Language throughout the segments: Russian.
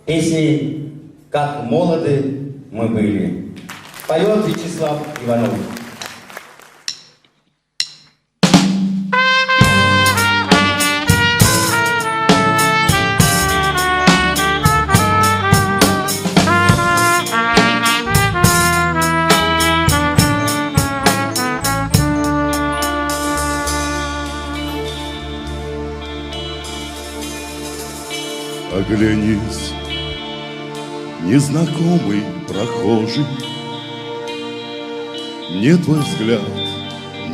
Песни «Как молоды мы были». Поет Вячеслав Иванов. Оглянись, незнакомый прохожий, мне твой взгляд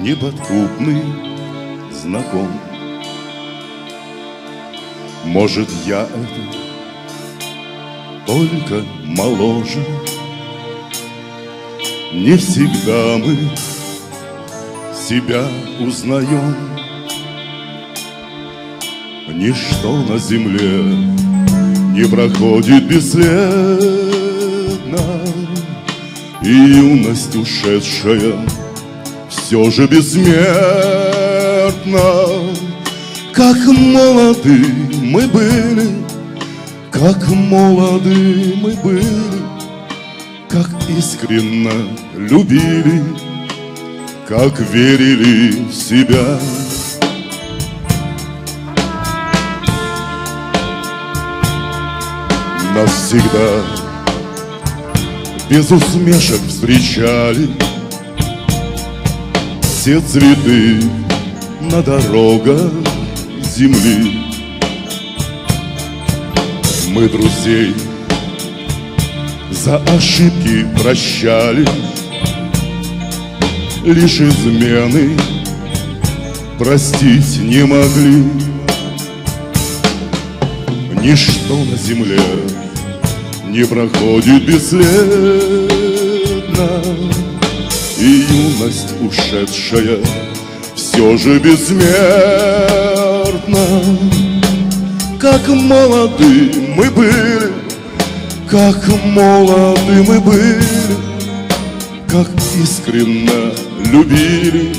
неподкупный знаком. Может, я это только моложе, не всегда мы себя узнаем. Ничто на земле не проходит бесследно, и юность ушедшая все же бессмертна. Как молоды мы были, как молоды мы были, как искренно любили, как верили в себя. Нас всегда без усмешек встречали все цветы на дорогах земли. Мы друзей за ошибки прощали, лишь измены простить не могли. Ничто на земле не проходит бесследно, и юность ушедшая все же бессмертна. Как молоды мы были, как молоды мы были, как искренно любили,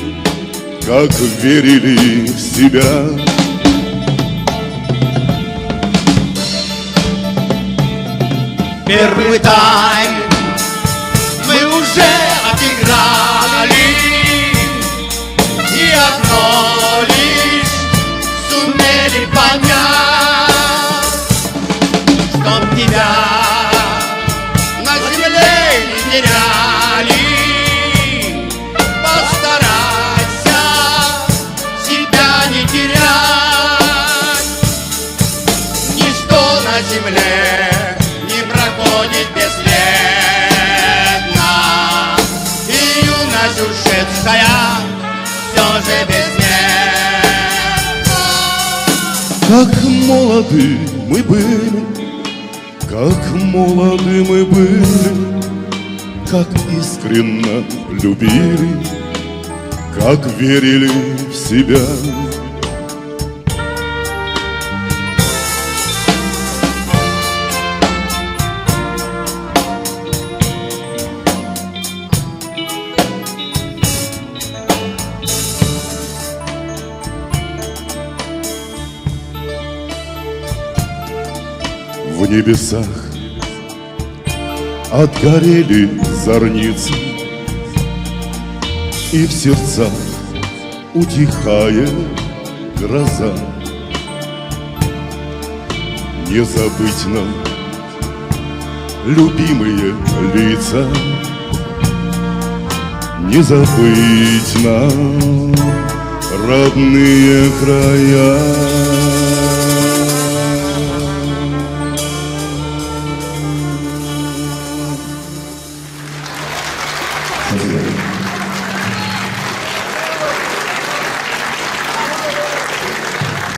как верили в себя. Первый тайм мы уже отыграли, и одно лишь сумели понять, чтоб тебя на земле не теряли. Постарайся себя не терять. Ничто на земле проходит бесследно, и юность ушедшая все же бессмертна. Как молоды мы были, как молоды мы были, как искренно любили, как верили в себя. В небесах отгорели зорницы, и в сердцах утихает гроза. Не забыть нам любимые лица, не забыть нам родные края. Спасибо.